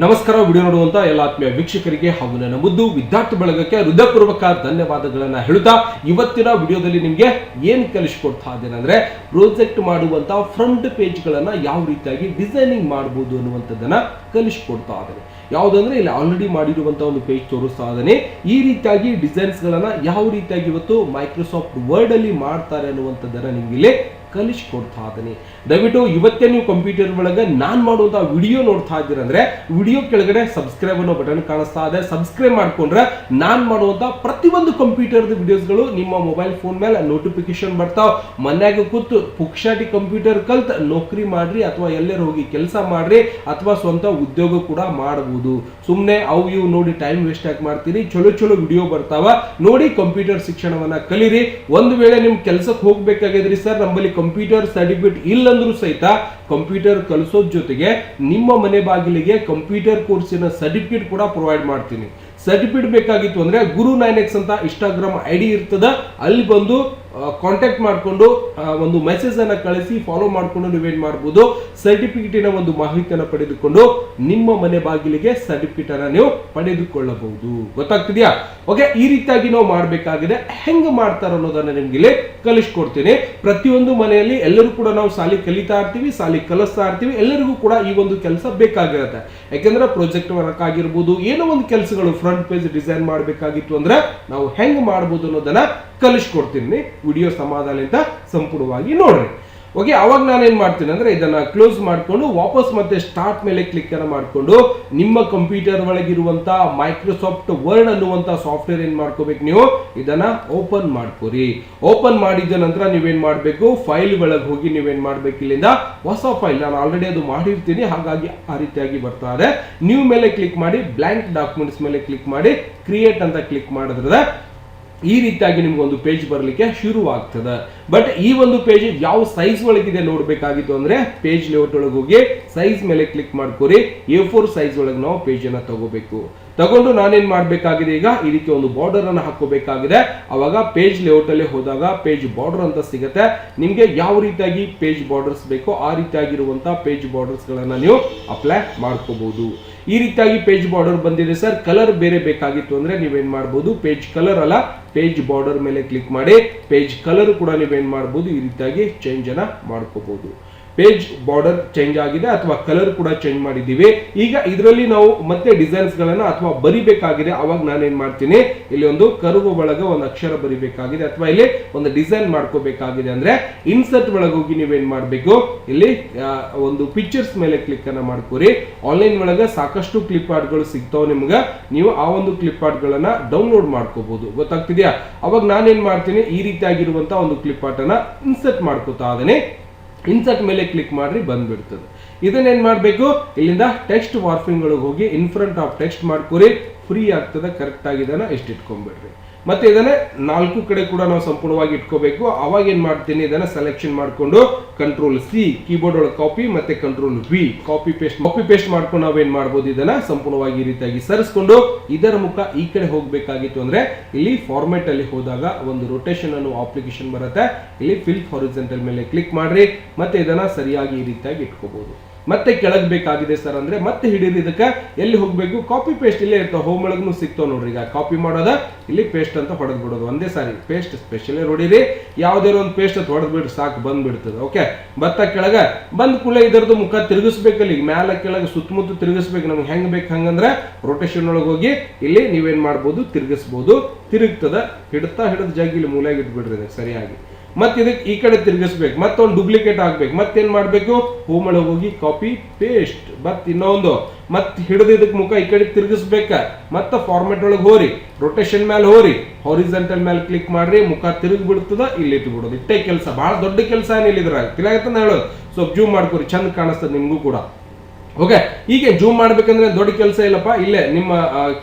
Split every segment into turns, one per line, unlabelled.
ನಮಸ್ಕಾರ. ವಿಡಿಯೋ ನೋಡುವಂತ ಎಲ್ಲ ಆತ್ಮೀಯ ವೀಕ್ಷಕರಿಗೆ ಹಾಗೂ ನನ್ನ ಮುದ್ದು ವಿದ್ಯಾರ್ಥಿ ಬಳಗಕ್ಕೆ ಹೃದಯಪೂರ್ವಕ ಧನ್ಯವಾದಗಳನ್ನ ಹೇಳುತ್ತಾ ಇವತ್ತಿನ ವಿಡಿಯೋದಲ್ಲಿ ನಿಮಗೆ ಏನ್ ಕಲಿಸಿಕೊಡ್ತಾ ಇದ್ದೇನೆ ಅಂದ್ರೆ ಪ್ರಾಜೆಕ್ಟ್ ಮಾಡುವಂತ ಫ್ರಂಟ್ ಪೇಜ್ ಗಳನ್ನ ಯಾವ ರೀತಿಯಾಗಿ ಡಿಸೈನಿಂಗ್ ಮಾಡಬಹುದು ಅನ್ನುವಂಥದ್ದನ್ನ ಕಲಿಸಿಕೊಡ್ತಾ ಇದ್ದೇನೆ. ಯಾವುದಂದ್ರೆ ಇಲ್ಲಿ ಆಲ್ರೆಡಿ ಮಾಡಿರುವಂತಹ ಒಂದು ಪೇಜ್ ತೋರಿಸ್ತಾ ಇದ್ದೇನೆ. ಈ ರೀತಿಯಾಗಿ ಡಿಸೈನ್ಸ್ ಗಳನ್ನ ಯಾವ ರೀತಿಯಾಗಿ ಇವತ್ತು ಮೈಕ್ರೋಸಾಫ್ಟ್ ವರ್ಡ್ ಅಲ್ಲಿ ಮಾಡ್ತಾರೆ ಅನ್ನುವಂಥದ್ದನ್ನ ನಿಮ್ಗೆ ಇಲ್ಲಿ ಕಲಿಸಿಕೊಡ್ತಾ ಇದ್ದೀನಿ. ದಯವಿಟ್ಟು ಇವತ್ತೇ ನೀವು ಕಂಪ್ಯೂಟರ್ ಒಳಗೆ ನಾನು ಮಾಡುವಂತಹ ವಿಡಿಯೋ ನೋಡ್ತಾ ಇದ್ದೀರ ಅಂದ್ರೆ ವಿಡಿಯೋ ಕೆಳಗಡೆ ಸಬ್ಸ್ಕ್ರೈಬ್ ಅನ್ನೋ ಬಟನ್ ಕಾಣಿಸ್ತಾ ಇದೆ. ಸಬ್ಸ್ಕ್ರೈಬ್ ಮಾಡ್ಕೊಂಡ್ರೆ ನಾನು ಮಾಡುವಂತಹ ಪ್ರತಿಯೊಂದು ಕಂಪ್ಯೂಟರ್ ವಿಡಿಯೋಸ್ಗಳು ನಿಮ್ಮ ಮೊಬೈಲ್ ಫೋನ್ ಮೇಲೆ ನೋಟಿಫಿಕೇಶನ್ ಬರ್ತಾವ. ಮನ್ಯಾಗ ಕೂತು ಪುಕ್ಷಾಟಿ ಕಂಪ್ಯೂಟರ್ ಕಲ್ತ್ ನೌಕರಿ ಮಾಡ್ರಿ ಅಥವಾ ಎಲ್ಲರೂ ಹೋಗಿ ಕೆಲಸ ಮಾಡ್ರಿ ಅಥವಾ ಸ್ವಂತ ಉದ್ಯೋಗ ಕೂಡ ಮಾಡಬಹುದು. ಸುಮ್ಮನೆ ಅವು ಇವು ನೋಡಿ ಟೈಮ್ ವೇಸ್ಟ್ ಆಗಿ ಮಾಡ್ತೀರಿ. ಚಲೋ ವಿಡಿಯೋ ಬರ್ತಾವ ನೋಡಿ ಕಂಪ್ಯೂಟರ್ ಶಿಕ್ಷಣವನ್ನ ಕಲೀರಿ. ಒಂದು ವೇಳೆ ನಿಮ್ ಕೆಲಸಕ್ಕೆ ಹೋಗ್ಬೇಕಾಗಿದ್ರಿ ಸರ್ ನಮ್ಮಲ್ಲಿ ಕಂಪ್ಯೂಟರ್ ಸರ್ಟಿಫಿಕೇಟ್ ಇಲ್ಲಂದ್ರೂ ಸಹಿತ ಕಂಪ್ಯೂಟರ್ ಕಲಿಸೋದ್ ಜೊತೆಗೆ ನಿಮ್ಮ ಮನೆ ಬಾಗಿಲಿಗೆ ಕಂಪ್ಯೂಟರ್ ಕೋರ್ಸಿನ ಸರ್ಟಿಫಿಕೇಟ್ ಕೂಡ ಪ್ರೊವೈಡ್ ಮಾಡ್ತೀನಿ. ಸರ್ಟಿಫಿಕೇಟ್ ಬೇಕಾಗಿತ್ತು ಅಂದ್ರೆ ಗುರು 9x ಅಂತ ಇನ್ಸ್ಟಾಗ್ರಾಮ್ ಐಡಿ ಇರ್ತದ, ಅಲ್ಲಿ ಬಂದು ಕಾಂಟ್ಯಾಕ್ಟ್ ಮಾಡಿಕೊಂಡು ಒಂದು ಮೆಸೇಜ್ ಅನ್ನ ಕಳಿಸಿ ಫಾಲೋ ಮಾಡಿಕೊಂಡು ನೀವೇನ್ ಮಾಡಬಹುದು, ಸರ್ಟಿಫಿಕೇಟಿನ ಒಂದು ಮಾಹಿತಿಯನ್ನು ಪಡೆದುಕೊಂಡು ನಿಮ್ಮ ಮನೆ ಬಾಗಿಲಿಗೆ ಸರ್ಟಿಫಿಕೇಟ್ ಅನ್ನ ನೀವು ಪಡೆದುಕೊಳ್ಳಬಹುದು. ಗೊತ್ತಾಗ್ತಿದ್ಯಾ? ಓಕೆ, ಈ ರೀತಿಯಾಗಿ ನಾವು ಮಾಡಬೇಕಾಗಿದೆ. ಹೆಂಗ್ ಮಾಡ್ತಾರ ಅನ್ನೋದನ್ನ ನಿಮ್ಗೆ ಇಲ್ಲಿ ಕಲಿಸ್ಕೊಡ್ತೀನಿ. ಪ್ರತಿಯೊಂದು ಮನೆಯಲ್ಲಿ ಎಲ್ಲರೂ ಕೂಡ ನಾವು ಸಾಲಿ ಕಲಿತಾ ಇರ್ತೀವಿ, ಸಾಲಿ ಕಲಿಸ್ತಾ ಇರ್ತೀವಿ. ಎಲ್ಲರಿಗೂ ಕೂಡ ಈ ಒಂದು ಕೆಲಸ ಬೇಕಾಗಿರುತ್ತೆ. ಯಾಕಂದ್ರೆ ಪ್ರಾಜೆಕ್ಟ್ ವರ್ಕ್ ಆಗಿರ್ಬೋದು, ಏನೋ ಒಂದು ಕೆಲಸಗಳು ಫ್ರಂಟ್ ಪೇಜ್ ಡಿಸೈನ್ ಮಾಡಬೇಕಾಗಿತ್ತು ಅಂದ್ರೆ ನಾವು ಹೆಂಗ್ ಮಾಡಬಹುದು ಅನ್ನೋದನ್ನ ಕಲಿಸ್ಕೊಡ್ತೀನಿ. ವಿಡಿಯೋ ಸಮಾಧಾನದಿಂದ ಸಂಪೂರ್ಣವಾಗಿ ನೋಡ್ರಿ. ಓಕೆ, ಅವಾಗ ನಾನೇನ್ ಮಾಡ್ತೀನಿ ಅಂದ್ರೆ ಇದನ್ನ ಕ್ಲೋಸ್ ಮಾಡ್ಕೊಂಡು ವಾಪಸ್ ಮತ್ತೆ ಸ್ಟಾರ್ಟ್ ಮೇಲೆ ಕ್ಲಿಕ್ ಅನ್ನ ಮಾಡ್ಕೊಂಡು ನಿಮ್ಮ ಕಂಪ್ಯೂಟರ್ ಒಳಗಿರುವಂತ ಮೈಕ್ರೋಸಾಫ್ಟ್ ವರ್ಡ್ ಅನ್ನುವಂತ ಸಾಫ್ಟ್ವೇರ್ ಏನ್ ಮಾಡ್ಕೋಬೇಕು, ನೀವು ಇದನ್ನ ಓಪನ್ ಮಾಡ್ಕೋರಿ. ಓಪನ್ ಮಾಡಿದ ನಂತರ ನೀವೇನ್ ಮಾಡ್ಬೇಕು, ಫೈಲ್ ಒಳಗೆ ಹೋಗಿ ನೀವೇನ್ ಮಾಡ್ಬೇಕು, ಇಲ್ಲಿಂದ ಹೊಸ ಫೈಲ್, ನಾನು ಆಲ್ರೆಡಿ ಅದು ಮಾಡಿರ್ತೀನಿ ಹಾಗಾಗಿ ಆ ರೀತಿಯಾಗಿ ಬರ್ತಾ ಇದೆ. ನ್ಯೂ ಮೇಲೆ ಕ್ಲಿಕ್ ಮಾಡಿ ಬ್ಲಾಂಕ್ ಡಾಕ್ಯುಮೆಂಟ್ಸ್ ಮೇಲೆ ಕ್ಲಿಕ್ ಮಾಡಿ ಕ್ರಿಯೇಟ್ ಅಂತ ಕ್ಲಿಕ್ ಮಾಡಿದ್ರೆ ಈ ರೀತಿಯಾಗಿ ನಿಮ್ಗೆ ಒಂದು ಪೇಜ್ ಬರಲಿಕ್ಕೆ ಶುರು ಆಗ್ತದೆ. ಬಟ್ ಈ ಒಂದು ಪೇಜ್ ಯಾವ ಸೈಜ್ ಒಳಗಿದೆ ನೋಡ್ಬೇಕಾಗಿತ್ತು ಅಂದ್ರೆ ಪೇಜ್ ಲೇಔಟ್ ಒಳಗೆ ಹೋಗಿ ಸೈಜ್ ಮೇಲೆ ಕ್ಲಿಕ್ ಮಾಡ್ಕೋರಿ. A4 ಸೈಜ್ ಒಳಗೆ ನಾವು ಪೇಜ್ ಅನ್ನ ತಗೋಬೇಕು. ತಗೊಂಡು ನಾನೇನ್ ಮಾಡ್ಬೇಕಾಗಿದೆ, ಈಗ ಈ ರೀತಿ ಒಂದು ಬಾರ್ಡರ್ ಅನ್ನ ಹಾಕೋಬೇಕಾಗಿದೆ. ಅವಾಗ ಪೇಜ್ ಲೇಔಟ್ ಅಲ್ಲಿ ಹೋದಾಗ ಪೇಜ್ ಬಾರ್ಡರ್ ಅಂತ ಸಿಗುತ್ತೆ. ನಿಮ್ಗೆ ಯಾವ ರೀತಿಯಾಗಿ ಪೇಜ್ ಬಾರ್ಡರ್ಸ್ ಬೇಕೋ ಆ ರೀತಿಯಾಗಿರುವಂತಹ ಪೇಜ್ ಬಾರ್ಡರ್ಸ್ ಗಳನ್ನ ನೀವು ಅಪ್ಲೈ ಮಾಡ್ಕೋಬಹುದು. ಈ ರೀತಿಯಾಗಿ ಪೇಜ್ ಬಾರ್ಡರ್ ಬಂದಿದೆ ಸರ್, ಕಲರ್ ಬೇರೆ ಬೇಕಾಗಿತ್ತು ಅಂದ್ರೆ ನೀವೇನ್ ಮಾಡಬಹುದು, ಪೇಜ್ ಕಲರ್ ಅಲ್ಲ ಪೇಜ್ ಬಾರ್ಡರ್ ಮೇಲೆ ಕ್ಲಿಕ್ ಮಾಡಿ ಪೇಜ್ ಕಲರ್ ಕೂಡ ನೀವೇನ್ ಮಾಡಬಹುದು, ಈ ರೀತಿಯಾಗಿ ಚೇಂಜ್ ಅನ್ನ ಮಾಡ್ಕೋಬಹುದು. ಪೇಜ್ ಬಾರ್ಡರ್ ಚೇಂಜ್ ಆಗಿದೆ ಅಥವಾ ಕಲರ್ ಕೂಡ ಚೇಂಜ್ ಮಾಡಿದ್ದೀವಿ. ಈಗ ಇದರಲ್ಲಿ ನಾವು ಮತ್ತೆ ಡಿಸೈನ್ಸ್ ಗಳನ್ನ ಅಥವಾ ಬರಿಬೇಕಾಗಿದೆ. ಅವಾಗ ನಾನೇನ್ ಮಾಡ್ತೀನಿ, ಇಲ್ಲಿ ಒಂದು ಕರ್ವ್ ಒಳಗೆ ಒಂದು ಅಕ್ಷರ ಬರಿಬೇಕಾಗಿದೆ ಅಥವಾ ಇಲ್ಲಿ ಒಂದು ಡಿಸೈನ್ ಮಾಡ್ಕೋಬೇಕಾಗಿದೆ ಅಂದ್ರೆ ಇನ್ಸರ್ಟ್ ಒಳಗೆ ಹೋಗಿ ನೀವೇನ್ ಮಾಡ್ಬೇಕು, ಇಲ್ಲಿ ಒಂದು ಪಿಕ್ಚರ್ಸ್ ಮೇಲೆ ಕ್ಲಿಕ್ ಅನ್ನ ಮಾಡ್ಕೋರಿ. ಆನ್ಲೈನ್ ಒಳಗೆ ಸಾಕಷ್ಟು ಕ್ಲಿಪ್ ಆರ್ಟ್ ಗಳು ಸಿಗ್ತಾವ ನಿಮ್ಗೆ, ನೀವು ಆ ಒಂದು ಕ್ಲಿಪ್ ಆರ್ಟ್ ಗಳನ್ನ ಡೌನ್ಲೋಡ್ ಮಾಡ್ಕೋಬಹುದು. ಗೊತ್ತಾಗ್ತಿದ್ಯಾ? ಅವಾಗ ನಾನೇನ್ ಮಾಡ್ತೀನಿ, ಈ ರೀತಿಯಾಗಿರುವಂತ ಒಂದು ಕ್ಲಿಪ್ ಆರ್ಟ್ ಅನ್ನ ಇನ್ಸರ್ಟ್ ಮಾಡ್ಕೋತಾ ಇದ್ದೇನೆ. ಇನ್ಸರ್ಟ್ ಮೇಲೆ ಕ್ಲಿಕ್ ಮಾಡ್ರಿ, ಬಂದ್ಬಿಡ್ತದೆ. ಇದನ್ನೇನ್ ಮಾಡ್ಬೇಕು, ಇಲ್ಲಿಂದ ಟೆಕ್ಸ್ಟ್ ವಾರ್ಫಿಂಗ್ ಒಳಗೆ ಹೋಗಿ ಇನ್ ಫ್ರಂಟ್ ಆಫ್ ಟೆಕ್ಸ್ಟ್ ಮಾಡ್ಕೊರಿ. ಫ್ರೀ ಆಗ್ತದೆ, ಕರೆಕ್ಟ್ ಆಗಿದಾನ ಎಷ್ಟು ಇಟ್ಕೊಂಡ್ಬಿಡ್ರಿ. ಮತ್ತೆ ಇದನ್ನ 4 ಕಡೆ ಕೂಡ ನಾವು ಸಂಪೂರ್ಣವಾಗಿ ಇಟ್ಕೋಬೇಕು. ಅವಾಗ ಏನ್ ಮಾಡ್ತೀನಿ, ಇದನ್ನ ಸೆಲೆಕ್ಷನ್ ಮಾಡ್ಕೊಂಡು Ctrl+C ಕೀಬೋರ್ಡ್ ಒಳಗೆ ಕಾಪಿ ಮತ್ತೆ Ctrl+V ಕಾಪಿ ಪೇಸ್ಟ್ ಮಾಡ್ಕೊಂಡು ನಾವೇನ್ ಮಾಡ್ಬೋದು, ಇದನ್ನ ಸಂಪೂರ್ಣವಾಗಿ ಈ ರೀತಿಯಾಗಿ ಸರಿಸ್ಕೊಂಡು ಇದರ ಮುಖ ಈ ಕಡೆ ಹೋಗ್ಬೇಕಾಗಿತ್ತು ಅಂದ್ರೆ ಇಲ್ಲಿ ಫಾರ್ಮೆಟ್ ಅಲ್ಲಿ ಹೋದಾಗ ಒಂದು ರೊಟೇಷನ್ ಅನ್ನೋ ಅಪ್ಲಿಕೇಶನ್ ಬರುತ್ತೆ. ಇಲ್ಲಿ ಫಿಲ್ ಹಾರಿಜಾಂಟಲ್ ಮೇಲೆ ಕ್ಲಿಕ್ ಮಾಡ್ರಿ. ಮತ್ತೆ ಇದನ್ನ ಸರಿಯಾಗಿ ಈ ರೀತಿಯಾಗಿ ಇಟ್ಕೋಬಹುದು. ಮತ್ತೆ ಕೆಳಗೆ ಬೇಕಾಗಿದೆ ಸರ್ ಅಂದ್ರೆ ಮತ್ತೆ ಹಿಡೀರಿ. ಇದಕ್ಕೆ ಎಲ್ಲಿ ಹೋಗ್ಬೇಕು, ಕಾಪಿ ಪೇಸ್ಟ್ ಇಲ್ಲೇ ಇರ್ತಾವ, ಹೋಮ್ ಒಳಗೂ ಸಿಗ್ತಾವ ನೋಡ್ರಿ. ಈಗ ಕಾಪಿ ಮಾಡೋದ ಇಲ್ಲಿ ಪೇಸ್ಟ್ ಅಂತ ಹೊಡೆದ್ ಬಿಡೋದು, ಒಂದೇ ಸಾರಿ ಪೇಸ್ಟ್ ಸ್ಪೆಷಲ್ ಹೊಡೀರಿ. ಯಾವ್ದಾರು ಒಂದು ಪೇಸ್ಟ್ ಅಂತ ಹೊಡೆದ್ ಬಿಡ್ರಿ, ಸಾಕು ಬಂದ್ಬಿಡ್ತದೆ. ಓಕೆ, ಬತ್ತ ಕೆಳಗೆ ಬಂದ್ ಕೂಡಲೇ ಇದರದ್ದು ಮುಖ ತಿರುಗಿಸ್ಬೇಕಲ್ಲಿ, ಈಗ ಮ್ಯಾಲ ಕೆಳಗೆ ಸುತ್ತಮುತ್ತ ತಿರುಗಿಸ್ಬೇಕು. ನಮ್ಗೆ ಹೆಂಗ್ ಬೇಕು ಹಂಗಂದ್ರೆ ರೊಟೇಷನ್ ಒಳಗೆ ಹೋಗಿ ಇಲ್ಲಿ ನೀವೇನ್ ಮಾಡ್ಬೋದು, ತಿರುಗಿಸ್ಬೋದು. ತಿರುಗ್ತದ, ಹಿಡಿದ ಜಾಗ ಇಲ್ಲಿ ಮೂಲೆಯಾಗಿ ಇಟ್ಬಿಡ್ರಿ ಇದಕ್ಕೆ ಸರಿಯಾಗಿ. ಮತ್ತೆ ಇದಕ್ಕೆ ಈ ಕಡೆ ತಿರುಗಿಸ್ಬೇಕು, ಮತ್ತೊಂದು ಡೂಪ್ಲಿಕೇಟ್ ಆಗ್ಬೇಕು. ಮತ್ತೇನ್ ಮಾಡ್ಬೇಕು, ಹೋಮ್ ಒಳಗೆ ಹೋಗಿ ಕಾಪಿ ಪೇಸ್ಟ್, ಮತ್ ಇನ್ನೊಂದು ಮತ್ತೆ ಹಿಡಿದು ಇದಕ್ಕೆ ಮುಖ ಈ ಕಡೆ ತಿರುಗಿಸ್ಬೇಕ. ಮತ್ತೆ ಫಾರ್ಮೆಟ್ ಒಳಗೆ ಹೋರಿ, ರೊಟೇಷನ್ ಮೇಲೆ ಹೋರಿ, ಹಾರಿಜಾಂಟಲ್ ಮೇಲೆ ಕ್ಲಿಕ್ ಮಾಡ್ರಿ, ಮುಖ ತಿರುಗಿ ಬಿಡ್ತದ, ಇಲ್ಲಿ ಇಟ್ಟು ಬಿಡೋದು. ಇಟ್ಟೇ ಕೆಲಸ, ಬಹಳ ದೊಡ್ಡ ಕೆಲಸ ಏನಿಲ್ಲ ಇದ್ರಾಗ. ತಿಳಿಯಾಗತ್ತ ಹೇಳೋದು, ಸ್ವಲ್ಪ ಜೂಮ್ ಮಾಡ್ಕೊರಿ, ಚಂದ ಕಾಣಿಸ್ತದೆ ನಿಮ್ಗೂ ಕೂಡ. ಓಕೆ, ಹೀಗೆ ಜೂಮ್ ಮಾಡ್ಬೇಕಂದ್ರೆ ದೊಡ್ಡ ಕೆಲಸ ಇಲ್ಲಪ್ಪ. ಇಲ್ಲೇ ನಿಮ್ಮ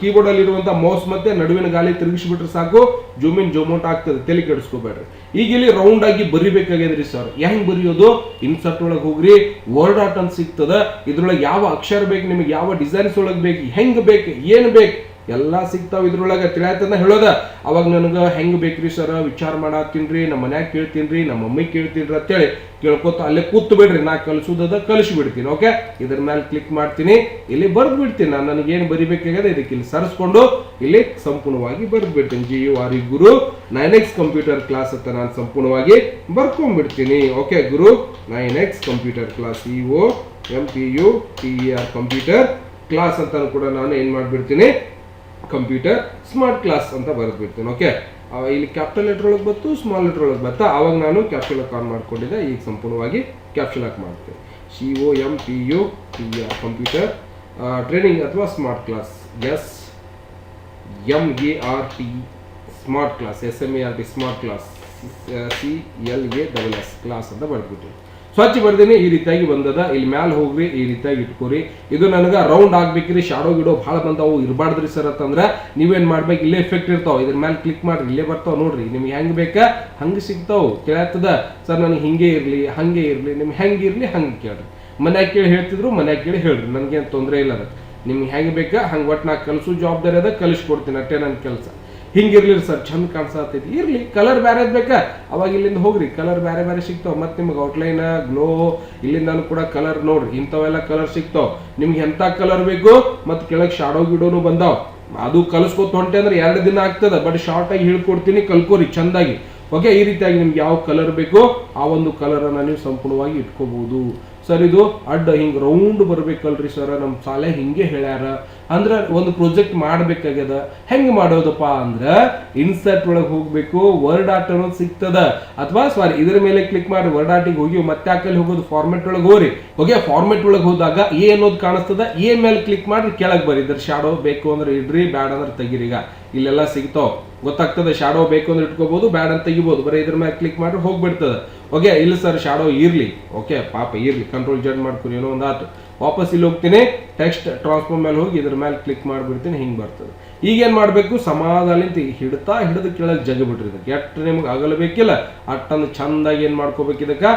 ಕೀಬೋರ್ಡ್ ಅಲ್ಲಿ ಇರುವಂತ ಮೌಸ್ ಮತ್ತೆ ನಡುವಿನ ಗಾಲಿ ತಿರುಗಿಸ್ಬಿಟ್ರೆ ಸಾಕು, ಜೂಮ್ ಇನ್ ಜೂಮ್ ಔಟ್ ಆಗ್ತದೆ. ತಲೆ ಕೆಡಿಸ್ಕೋಬೇಡ್ರಿ. ಈಗ ಇಲ್ಲಿ ರೌಂಡ್ ಆಗಿ ಬರಿಬೇಕಾಗಿದ್ರಿ ಸರ್, ಹೆಂಗ್ ಬರೆಯೋದು, ಇನ್ಸರ್ಟ್ ಒಳಗೆ ಹೋಗ್ರಿ, ವರ್ಡ್ ಆರ್ಟ್ ಅಂತ ಸಿಗ್ತದ. ಇದ್ರೊಳಗೆ ಯಾವ ಅಕ್ಷರ ಬೇಕು ನಿಮಗೆ, ಯಾವ ಡಿಸೈನ್ಸ್ ಒಳಗೆ ಬೇಕು, ಹೆಂಗ್ ಬೇಕು, ಏನ್ ಬೇಕು ಎಲ್ಲ ಸಿಗ್ತಾವ ಇದ್ರೊಳಗೆ ತಿಳಿಯಾತಂದ ಹೇಳೋದ. ಅವಾಗ ನನಗೆ ಹೆಂಗೆ ಬೇಕ್ರಿ ಸರ್ ವಿಚಾರ ಮಾಡತ್ತೀನ್ರಿ, ನಮ್ಮ ಮನ್ಯಾಗ ಕೇಳ್ತೀನಿ, ನಮ್ಮ ಮಮ್ಮಿ ಕೇಳ್ತೀನಿ ಅಂತೇಳಿ ಕೇಳ್ಕೊತ ಅಲ್ಲೇ ಕೂತು ಬಿಡ್ರಿ, ನಾ ಕಲಿಸೋದ ಕಲಿಸ್ಬಿಡ್ತೀನಿ. ಓಕೆ, ಇದ್ರ ಮೇಲೆ ಕ್ಲಿಕ್ ಮಾಡ್ತೀನಿ, ಇಲ್ಲಿ ಬರ್ದು ಬಿಡ್ತೀನಿ. ನಾನು ನನಗೇನು ಬರಿಬೇಕಾಗಿದೆ ಇದಕ್ಕೆ ಇಲ್ಲಿ ಸರಿಸ್ಕೊಂಡು ಇಲ್ಲಿ ಸಂಪೂರ್ಣವಾಗಿ ಬರ್ದು ಬಿಡ್ತೀನಿ. GURE ಗುರು 9X ಕಂಪ್ಯೂಟರ್ ಕ್ಲಾಸ್ ಅಂತ ನಾನು ಸಂಪೂರ್ಣವಾಗಿ ಬರ್ಕೊಂಡ್ಬಿಡ್ತೀನಿ. ಓಕೆ, ಗುರು 9X computer class COMPUTER computer class ಅಂತ ಕೂಡ ನಾನು ಏನು ಮಾಡಿಬಿಡ್ತೀನಿ, ಕಂಪ್ಯೂಟರ್ ಸ್ಮಾರ್ಟ್ ಕ್ಲಾಸ್ ಅಂತ ಬರೆದ್ಬಿಡ್ತೀನಿ. ಓಕೆ, ಇಲ್ಲಿ ಕ್ಯಾಪಿಟಲ್ ಲೆಟರ್ ಒಳಗೆ ಬಂತು, ಸ್ಮಾಲ್ ಲೆಟರ್ ಒಳಗೆ ಬರ್ತಾ ಅವಾಗ ನಾನು ಕ್ಯಾಪ್ಷನ್ ಲಾಕ್ ಆನ್ ಮಾಡ್ಕೊಂಡಿದ್ದೆ. ಈಗ ಸಂಪೂರ್ಣವಾಗಿ ಕ್ಯಾಪ್ಷನ್ ಲಾಕ್ ಮಾಡ್ತೀನಿ. COMPUTER ಕಂಪ್ಯೂಟರ್ ಟ್ರೈನಿಂಗ್ ಅಥವಾ smart class, SMART smart class, SMART smart class, CLASS class ಅಂತ ಬರ್ದ್ಬಿಟ್ಟು ಸ್ವಚ್ಛ ಬರ್ದೇನೆ. ಈ ರೀತಿಯಾಗಿ ಬಂದದ. ಇಲ್ಲಿ ಮ್ಯಾಲ ಹೋಗ್ರಿ, ಈ ರೀತಿಯಾಗಿ ಇಟ್ಕೋರಿ. ಇದು ನನಗೆ ರೌಂಡ್ ಆಗ್ಬೇಕ್ರಿ, ಶಾಡೋ ಗಿಡೋ ಭಾಳ ಬಂದಾವು ಇರಬಾರ್ದ್ರಿ ಸರ್ ಅಂತಂದ್ರೆ ನೀವೇನ್ ಮಾಡ್ಬೇಕು, ಇಲ್ಲೇ ಎಫೆಕ್ಟ್ ಇರ್ತಾವ, ಇದ್ರ ಮೇಲೆ ಕ್ಲಿಕ್ ಮಾಡ್ರಿ, ಇಲ್ಲೇ ಬರ್ತಾವ ನೋಡ್ರಿ. ನಿಮ್ಗೆ ಹೆಂಗ್ ಬೇಕಾ ಹಂಗೆ ಸಿಗ್ತಾವ್. ಕೇಳತ್ತದ ಸರ್ ನನಗೆ ಹಿಂಗೆ ಇರ್ಲಿ ಹಂಗೆ ಇರ್ಲಿ, ನಿಮ್ಗೆ ಹೆಂಗೆ ಇರ್ಲಿ ಹಂಗೆ ಕೇಳ್ರಿ. ಮನ್ಯಾಗ ಕೇಳಿ ಹೇಳ್ತಿದ್ರು, ಮನ್ಯಾಗ ಕೇಳಿ ಹೇಳ್ರಿ, ನನಗೇನು ತೊಂದರೆ ಇಲ್ಲ. ಅದಕ್ಕೆ ನಿಮ್ಗೆ ಹೆಂಗೆ ಬೇಕಾ ಹಂಗೆ ಒಟ್ಟು ನಾ ಕಲಿಸೋ ಜವಾಬ್ದಾರಿ ಅದ, ಕಲಿಸ್ಕೊಡ್ತೀನಿ ಅಷ್ಟೇ ನನ್ನ ಕೆಲಸ. ಹಿಂಗಿರ್ಲಿ ಸರ್ ಚಂದ ಕಾಣಿಸತೈತಿ, ಇರ್ಲಿ ಕಲರ್ ಬೇರೆ ಬೇಕಾ ಅವಾಗ ಇಲ್ಲಿಂದ ಹೋಗ್ರಿ, ಕಲರ್ ಬೇರೆ ಬೇರೆ ಸಿಗ್ತಾವ. ಮತ್ತೆ ನಿಮ್ಗೆ ಔಟ್ಲೈನ್ ಗ್ಲೋ ಇಲ್ಲಿಂದ ಕೂಡ ಕಲರ್ ನೋಡ್ರಿ, ಇಂಥವೆಲ್ಲ ಕಲರ್ ಸಿಗ್ತಾವ. ನಿಮ್ಗೆ ಎಂಥ ಕಲರ್ ಬೇಕು, ಮತ್ತೆ ಕೆಳಗೆ ಶಾಡೋ ಗಿಡೋನು ಬಂದಾವ್. ಅದು ಕಲಿಸ್ಕೊತ ಹೊಂಟೆ ಅಂದ್ರೆ 2 ದಿನ ಆಗ್ತದ, ಬಟ್ ಶಾರ್ಟ್ ಆಗಿ ಹೇಳ್ಕೊಡ್ತೀನಿ, ಕಲ್ಕೋರಿ ಚಂದಾಗಿ. ಓಕೆ, ಈ ರೀತಿಯಾಗಿ ನಿಮ್ಗೆ ಯಾವ ಕಲರ್ ಬೇಕೋ ಆ ಒಂದು ಕಲರನ್ನು ನೀವು ಸಂಪೂರ್ಣವಾಗಿ ಇಟ್ಕೋಬಹುದು. ಸರ್ ಇದು ಅಡ್ಡ ಹಿಂಗೆ ರೌಂಡ್ ಬರ್ಬೇಕಲ್ರಿ ಸರ್, ನಮ್ಮ ಶಾಲೆ ಹಿಂಗೆ ಹೇಳ್ಯಾರ ಅಂದ್ರೆ ಒಂದು ಪ್ರಾಜೆಕ್ಟ್ ಮಾಡ್ಬೇಕಾಗ್ಯದ. ಹೆಂಗೆ ಮಾಡೋದಪ್ಪ ಅಂದ್ರೆ ಇನ್ಸರ್ಟ್ ಒಳಗೆ ಹೋಗ್ಬೇಕು, ವರ್ಡ್ ಆರ್ಟ್ ಅನ್ನೋದು ಸಿಗ್ತದ. ಅಥವಾ ಸಾರಿ ಇದ್ರ ಮೇಲೆ ಕ್ಲಿಕ್ ಮಾಡಿ ವರ್ಡ್ ಆರ್ಟಿಗೆ ಹೋಗಿ ಮತ್ತೆ ಆಕಲ್ಲಿ ಹೋಗೋದು ಫಾರ್ಮೆಟ್ ಒಳಗೆ ಹೋಗ್ರಿ. ಓಕೆ, ಫಾರ್ಮೆಟ್ ಒಳಗೆ ಹೋದಾಗ ಎ ಅನ್ನೋದು ಕಾಣಿಸ್ತದ, ಎ ಮೇಲೆ ಕ್ಲಿಕ್ ಮಾಡಿ ಕೆಳಗೆ ಬರಿ. ಇದ್ರ ಶಾಡೋ ಬೇಕು ಅಂದ್ರೆ ಇಡ್ರಿ, ಬ್ಯಾಡ್ ಅಂದ್ರೆ ತೆಗೀರಿ. ಈಗ ಇಲ್ಲೆಲ್ಲ ಸಿಗ್ತಾವ, ಗೊತ್ತಾಗ್ತದೆ. ಶಾಡೋ ಬೇಕು ಅಂದ್ರೆ ಇಟ್ಕೋಬಹುದು, ಬ್ಯಾಡ್ ಅಂತ ತೆಗಿಬಹುದು. ಬರೀ ಇದ್ರ ಮೇಲೆ ಕ್ಲಿಕ್ ಮಾಡಿ ಹೋಗ್ಬಿಡ್ತದೆ. ಓಕೆ, ಇಲ್ಲ ಸರ್ ಶಾಡೋ ಇರ್ಲಿ, ಓಕೆ ಪಾಪ ಇರ್ಲಿ, ಕಂಟ್ರೋಲ್ Z ಮಾಡ್ಕೊರಿ, ಏನೋ ಒಂದು ಆತು. ವಾಪಸ್ ಇಲ್ಲಿ ಹೋಗ್ತೀನಿ, ಟೆಕ್ಸ್ಟ್ ಟ್ರಾನ್ಸ್ಫಾರ್ಮ್ ಮೇಲೆ ಹೋಗಿ ಇದ್ರ ಮೇಲೆ ಕ್ಲಿಕ್ ಮಾಡಿಬಿಡ್ತೀನಿ, ಹಿಂಗೆ ಬರ್ತದೆ. ಈಗೇನು ಮಾಡಬೇಕು, ಸಮಾಧಾನಲಿಂತ ಹಿಡಿದು ಕೆಳಗೆ ಜಗಬಿಟ್ರಿ. ಇದಕ್ಕೆ ಎಷ್ಟು ನಿಮ್ಗೆ ಆಗಲಬೇಕಿಲ್ಲ ಅಟ್ಟಂದು ಚಂದಾಗಿ ಏನು ಮಾಡ್ಕೋಬೇಕು, ಇದಕ್ಕೆ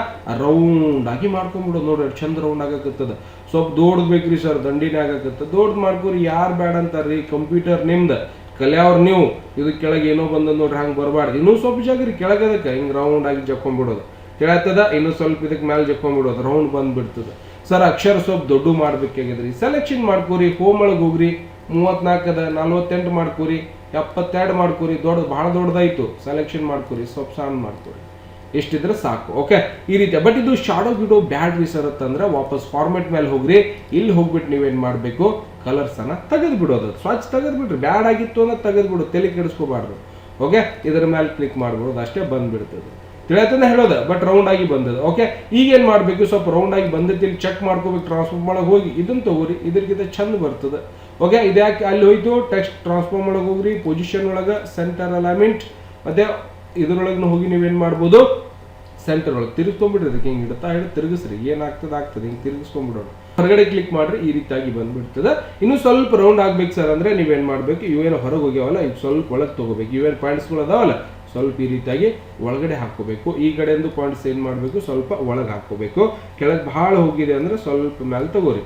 ರೌಂಡ್ ಆಗಿ ಮಾಡ್ಕೊಂಡ್ಬಿಡೋದು. ನೋಡ್ರಿ ಚಂದ ರೌಂಡ್ ಆಗಕತ್ತದ. ಸ್ವಲ್ಪ ದೊಡ್ಡದು ಬೇಕ್ರಿ ಸರ್, ದಂಡಿನೇ ಆಗಕತ್ತದ, ದೊಡ್ಡದು ಮಾಡ್ಕೋರಿ. ಯಾರು ಬೇಡ ಅಂತಾರ್ರಿ, ಕಂಪ್ಯೂಟರ್ ನಿಮ್ದು ಕಲಿಯವ್ರು ನೀವು. ಇದು ಕೆಳಗೆ ಏನೋ ಬಂದದ್ದು ನೋಡ್ರಿ, ಹಂಗೆ ಬರಬಾರ್ದು. ಇನ್ನೂ ಸ್ವಲ್ಪ ಜಾಗ್ರಿ ಕೆಳಗೆ ಅದಕ್ಕೆ ಹಿಂಗೆ ರೌಂಡ್ ಆಗಿ ಜಕ್ಕೊಂಡ್ಬಿಡೋದು. ತಿಳಿಯತ್ತದ. ಇನ್ನೂ ಸ್ವಲ್ಪ ಇದಕ್ಕೆ ಮೇಲೆ ಜಕ್ಕೊಂಡ್ಬಿಡೋದು, ರೌಂಡ್ ಬಂದ್ಬಿಡ್ತದೆ. ಸರ್ ಅಕ್ಷರ ಸ್ವಲ್ಪ ದೊಡ್ಡ ಮಾಡ್ಬೇಕಾಗಿದ್ರಿ, ಸೆಲೆಕ್ಷನ್ ಮಾಡ್ಕೋರಿ. ಹೋಮ್ ಒಳಗೆ ಹೋಗ್ರಿ, 34 ಅದ, 48 ಮಾಡ್ಕೋರಿ, 72 ಮಾಡ್ಕೋರಿ. ಭಾಳ ದೊಡ್ಡದಾಯ್ತು, ಸೆಲೆಕ್ಷನ್ ಮಾಡ್ಕೋರಿ, ಸ್ವಲ್ಪ ಸಣ್ಣ ಮಾಡ್ಕೋರಿ. ಎಷ್ಟಿದ್ರೆ ಸಾಕು. ಓಕೆ, ಈ ರೀತಿ. ಬಟ್ ಇದು ಶಾಡೋ ಗಿಡೋ ಬ್ಯಾಡ್ರಿ ಸರ್ ಅಂತಂದ್ರೆ ವಾಪಸ್ ಫಾರ್ಮೆಟ್ ಮೇಲೆ ಹೋಗ್ರಿ. ಇಲ್ಲಿ ಹೋಗ್ಬಿಟ್ಟು ನೀವೇನು ಮಾಡಬೇಕು, ಕಲರ್ಸನ್ನು ತೆಗೆದು ಬಿಡೋದು, ಸ್ವಚ್ಛ ತೆಗೆದು ಬಿಡ್ರಿ. ಬ್ಯಾಡ್ ಆಗಿತ್ತು ಅಂದ್ರೆ ತೆಗೆದು ಬಿಡು, ತಲೆ ಕೆಡಿಸ್ಕೋಬಾರ್ದು. ಓಕೆ, ಇದರ ಮೇಲೆ ಕ್ಲಿಕ್ ಮಾಡ್ಬಿಡೋದು, ಅಷ್ಟೇ ಬಂದ್ಬಿಡ್ತದೆ. ತಿಳಿಯತ್ತಂದ ಹೇಳೋದು. ಬಟ್ ರೌಂಡ್ ಆಗಿ ಬಂದದ. ಓಕೆ, ಈಗೇನು ಮಾಡಬೇಕು, ಸ್ವಲ್ಪ ರೌಂಡ್ ಆಗಿ ಬಂದೈತಿ, ಚೆಕ್ ಮಾಡ್ಕೋಬೇಕು. ಟ್ರಾನ್ಸ್ಫಾರ್ಮ್ ಒಳಗೆ ಹೋಗಿ ಇದನ್ನು ತಗೋರಿ, ಇದ್ರಗಿಂತ ಚಂದ ಬರ್ತದೆ. ಓಕೆ, ಇದ್ಯಾಕೆ ಅಲ್ಲಿ ಹೋಯ್ತು, ಟೆಕ್ಸ್ಟ್ ಟ್ರಾನ್ಸ್ಫಾರ್ಮ್ ಒಳಗೆ ಹೋಗ್ರಿ, ಪೊಸಿಷನ್ ಒಳಗೆ ಸೆಂಟರ್ ಅಲೈನ್ಮೆಂಟ್, ಮತ್ತೆ ಇದ್ರೊಳಗೆ ಹೋಗಿ ನೀವೇನು ಮಾಡ್ಬೋದು, ಸೆಂಟರ್ ಒಳಗೆ ತಿರುಗಿಸ್ಕೊಂಡ್ಬಿಡ್ರಿ. ಅದಕ್ಕೆ ಹಿಂಗೆ ಇಡ್ತಾ ತಿರುಗಿಸ್ರಿ, ಏನಾಗ್ತದೆ ಹಿಂಗೆ ತಿರುಗಿಸ್ಕೊಂಡ್ಬಿಡೋಣ. ಹೊರಗಡೆ ಕ್ಲಿಕ್ ಮಾಡ್ರಿ, ಈ ರೀತಿಯಾಗಿ ಬಂದ್ಬಿಡ್ತದೆ. ಇನ್ನು ಸ್ವಲ್ಪ ರೌಂಡ್ ಆಗ್ಬೇಕು ಸರ್ ಅಂದ್ರೆ ನೀವೇನು ಮಾಡಬೇಕು, ಇವೇನು ಹೊರಗೆ ಹೋಗ್ಯಾವಲ್ಲ ಈಗ ಸ್ವಲ್ಪ ಒಳಗೆ ತಗೋಬೇಕು. ಇವೇನು ಪಾಯಿಂಟ್ಸ್ಗಳು ಅದಾವಲ್ಲ ಸ್ವಲ್ಪ ಈ ರೀತಿಯಾಗಿ ಒಳಗಡೆ ಹಾಕೋಬೇಕು. ಈ ಕಡೆಯಿಂದ ಪಾಯಿಂಟ್ಸ್ ಏನು ಮಾಡಬೇಕು, ಸ್ವಲ್ಪ ಒಳಗೆ ಹಾಕೋಬೇಕು. ಕೆಳಗೆ ಭಾಳ ಹೋಗಿದೆ ಅಂದರೆ ಸ್ವಲ್ಪ ಮೇಲೆ ತಗೋರಿ.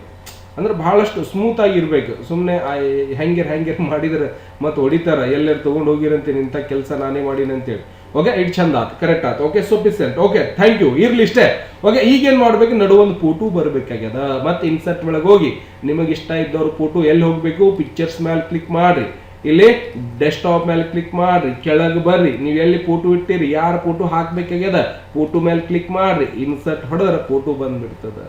ಅಂದ್ರೆ ಭಾಳಷ್ಟು ಸ್ಮೂತ್ ಆಗಿರ್ಬೇಕು. ಸುಮ್ಮನೆ ಹೆಂಗೆ ಮಾಡಿದ್ರೆ ಮತ್ತೆ ಹೊಡಿತಾರ, ಎಲ್ಲರೂ ತೊಗೊಂಡು ಹೋಗಿರಂತೀನಿ, ಇಂಥ ಕೆಲಸ ನಾನೇ ಮಾಡೀನಿ ಅಂತೇಳಿ. ಓಕೆ, ಇಟ್ ಚಂದ ಆಯ್ತು, ಕರೆಕ್ಟ್ ಆಯ್ತು. Okay, sufficient. Okay, thank you, ಇರ್ಲಿ ಇಷ್ಟೇ. ಓಕೆ, ಈಗೇನು ಮಾಡಬೇಕು, ನಡುವೊಂದು ಫೋಟೋ ಬರಬೇಕಾಗ್ಯದ. ಮತ್ತೆ ಇನ್ಸರ್ಟ್ ಒಳಗೆ ಹೋಗಿ ನಿಮಗೆ ಇಷ್ಟ ಇದ್ದವ್ರ ಫೋಟೋ ಎಲ್ಲಿ ಹೋಗಬೇಕು, ಪಿಕ್ಚರ್ಸ್ ಮೇಲೆ ಕ್ಲಿಕ್ ಮಾಡಿರಿ. ಇಲ್ಲಿ ಡೆಸ್ಕ್ಟಾಪ್ ಮೇಲೆ ಕ್ಲಿಕ್ ಮಾಡ್ರಿ, ಕೆಳಗೆ ಬರ್ರಿ. ನೀವು ಎಲ್ಲಿ ಫೋಟೋ ಇಟ್ಟಿರಿ, ಯಾರ ಫೋಟೋ ಹಾಕ್ಬೇಕಾಗ್ಯದ, ಫೋಟೋ ಮೇಲೆ ಕ್ಲಿಕ್ ಮಾಡ್ರಿ. ಇನ್ಸರ್ಟ್ ಹೊಡೆದ್ರೆ ಫೋಟೋ ಬಂದ್ಬಿಡ್ತದ.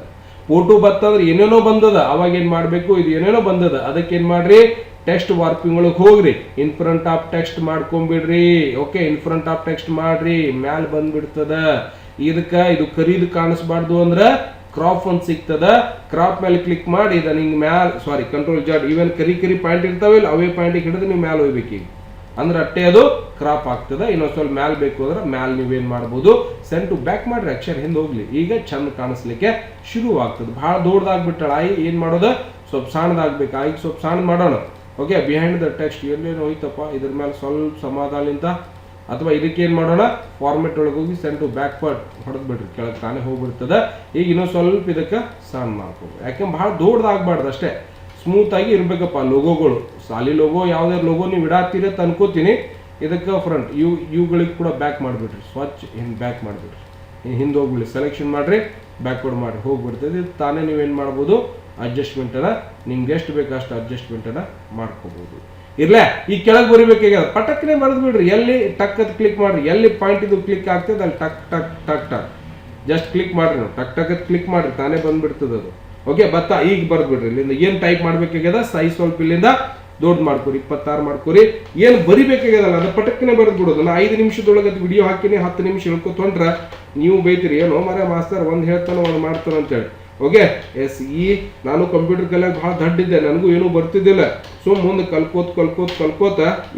ಫೋಟೋ ಬರ್ತಂದ್ರೆ ಏನೇನೋ ಬಂದದ, ಅವಾಗ ಏನು ಮಾಡಬೇಕು, ಇದು ಏನೇನೋ ಬಂದದ, ಅದಕ್ಕೆ ಏನು ಮಾಡ್ರಿ, ಟೆಕ್ಸ್ಟ್ ವಾರ್ಪಿಂಗ್ ಒಳಗೆ ಹೋಗ್ರಿ, ಇನ್ ಫ್ರಂಟ್ ಆಫ್ ಟೆಕ್ಸ್ಟ್ ಮಾಡ್ಕೊಂಡ್ಬಿಡ್ರಿ. Okay, in front of text ಮಾಡ್ರಿ, ಮ್ಯಾಲ ಬಂದ್ಬಿಡ್ತದ. ಇದು ಕರೀದು ಕಾಣಿಸ್ಬಾರ್ದು ಅಂದ್ರೆ ಕ್ರಾಪ್ ಒಂದು ಸಿಗ್ತದ. ಕ್ರಾಪ್ ಮೇಲೆ ಕ್ಲಿಕ್ ಮಾಡಿ ಇದನ್ನ ಹಿಂಗೆ ಕಂಟ್ರೋಲ್ Z. ಈವನ್ ಕರಿ ಪಾಯಿಂಟ್ ಇರ್ತಾವಿಲ್ಲ, ಅವೇ ಪಾಯಿಂಟಿಗೆ ಹಿಡಿದು ನೀವು ಮ್ಯಾಲೆ ಹೋಗ್ಬೇಕು. ಈಗ ಅಂದ್ರೆ ಅಟ್ಟೆ ಅದು ಕ್ರಾಪ್ ಆಗ್ತದೆ. ಇನ್ನೊಂದು ಸ್ವಲ್ಪ ಮ್ಯಾಲ್ ಬೇಕು ಅಂದ್ರೆ ಮ್ಯಾಲ್ ನೀವೇನು ಮಾಡ್ಬೋದು, ಸೆಂಡ್ ಟು ಬ್ಯಾಕ್ ಮಾಡ್ರಿ, ಅಕ್ಷರ ಹಿಂದೆ ಹೋಗ್ಲಿ. ಈಗ ಚಂದ ಕಾಣಿಸ್ಲಿಕ್ಕೆ ಶುರು ಆಗ್ತದೆ. ಭಾಳ ದೊಡ್ಡದಾಗ್ಬಿಟ್ಟಾಳ ಆಯಿ, ಏನು ಮಾಡೋದು, ಸ್ವಲ್ಪ ಸಣ್ಣದಾಗ್ಬೇಕು. ಆಯಿಗೆ ಸ್ವಲ್ಪ ಸಣ್ಣ ಮಾಡೋಣ. ಓಕೆ, ಬಿಹೈಂಡ್ ದ ಟೆಕ್ಸ್ಟ್ ಎಲ್ಲೇನು ಹೋಯ್ತಪ್ಪ, ಇದ್ರ ಮೇಲೆ ಸ್ವಲ್ಪ ಸಮಾಧಾನಲಿಂತ ಅಥವಾ ಇದಕ್ಕೆ ಏನು ಮಾಡೋಣ, ಫಾರ್ಮೆಟ್ ಒಳಗೆ ಹೋಗಿ ಸೆಂಡ್ ಟು ಬ್ಯಾಕ್ವರ್ಡ್ ಹೊಡೆದು ಬಿಡ್ರಿ, ಕೆಳಗೆ ತಾನೇ ಹೋಗ್ಬಿಡ್ತದೆ. ಈಗ ಇನ್ನೂ ಸ್ವಲ್ಪ ಇದಕ್ಕೆ ಸಣ್ಣ ಮಾಡ್ಕೋಬೇಕು. ಯಾಕೆಂದ್ರೆ ಭಾಳ ದೊಡ್ಡದಾಗಬಾರ್ದು, ಅಷ್ಟೇ ಸ್ಮೂತ್ ಆಗಿ ಇರಬೇಕಪ್ಪ ಲೋಗೋಗಳು. ಸಾಲಿ ಲೋಗೋ ಯಾವುದೇ ಲೋಗೋ ನೀವು ಇಡಾತೀರ ಅಂತ ಅನ್ಕೋತೀನಿ. ಇದಕ್ಕೆ ಫ್ರಂಟ್ ಇವುಗಳಿಗೆ ಕೂಡ ಬ್ಯಾಕ್ ಮಾಡಿಬಿಡ್ರಿ, ಸ್ವಚ್ಛ ಹಿಂಗೆ ಬ್ಯಾಕ್ ಮಾಡಿಬಿಡ್ರಿ, ಹಿಂದೆ ಹೋಗ್ಬಿಡಿ, ಸೆಲೆಕ್ಷನ್ ಮಾಡಿರಿ, ಬ್ಯಾಕ್ವರ್ಡ್ ಮಾಡಿ ಹೋಗ್ಬಿಡ್ತದೆ. ಇದು ತಾನೇ ನೀವೇನು ಮಾಡ್ಬೋದು, ಅಡ್ಜಸ್ಟ್ಮೆಂಟನ್ನು ನಿಮ್ಗೆ ಎಷ್ಟು ಬೇಕು ಅಷ್ಟು ಅಡ್ಜಸ್ಟ್ಮೆಂಟನ್ನು ಮಾಡ್ಕೋಬೋದು. ಇರ್ಲೇ ಈ ಕೆಳಗೆ ಬರಿಬೇಕಾಗ ಪಟಕ್ಕನೆ ಬರೆದು ಬಿಡ್ರಿ, ಎಲ್ಲಿ ಟಕ್ ಅದು ಕ್ಲಿಕ್ ಮಾಡಿರಿ, ಎಲ್ಲಿ ಪಾಯಿಂಟ್ ಇದು ಕ್ಲಿಕ್ ಆಗ್ತದೆ ಅಲ್ಲಿ ಟಕ್ ಟಕ್ ಟಕ್ ಟಕ್ ಜಸ್ಟ್ ಕ್ಲಿಕ್ ಮಾಡಿರಿ, ನಾವು ಟಕ್ ಟಕ್ ಕ್ಲಿಕ್ ಮಾಡಿರಿ, ತಾನೇ ಬಂದ್ಬಿಡ್ತದೆ ಅದು. ಓಕೆ, ಬತ್ತಾ ಈಗ ಬರೆದು ಬಿಡ್ರಿ. ಇಲ್ಲಿಂದ ಏನು ಟೈಪ್ ಮಾಡ್ಬೇಕಾಗ್ಯದ ಸೈಜ್ ಸ್ವಲ್ಪ ಇಲ್ಲಿಂದ ದೊಡ್ಡ ಮಾಡ್ಕೊರಿ, 26 ಮಾಡ್ಕೊರಿ. ಏನು ಬರಿಬೇಕಾಗ್ಯದಲ್ಲ ಅದು ಪಟಕ್ಕನೆ ಬರೆದು ಬಿಡೋದು. ನಾ 5 ನಿಮಿಷದೊಳಗೆ ಅದು ವಿಡಿಯೋ ಹಾಕಿನಿ, 10 ನಿಮಿಷ ಹೇಳ್ಕೊತೊಂಡ್ರೆ ನೀವು ಬೈತೀರಿ, ಏನೋ ಮರ ಮಾಸ್ತರ್ ಒಂದು ಹೇಳ್ತಾನೋ ಒಂದು ಮಾಡ್ತಾನೋ ಅಂತೇಳಿ. ಓಕೆ, ಎಸ್ ನಾನು ಕಂಪ್ಯೂಟರ್ ಕಲಿಯಾಗ ಭಾಳ ದಡ್ಡಿದ್ದೆ, ನನಗೂ ಏನೂ ಬರ್ತಿದ್ದಿಲ್ಲ. ಮುಂದೆ ಕಲ್ಕೋತ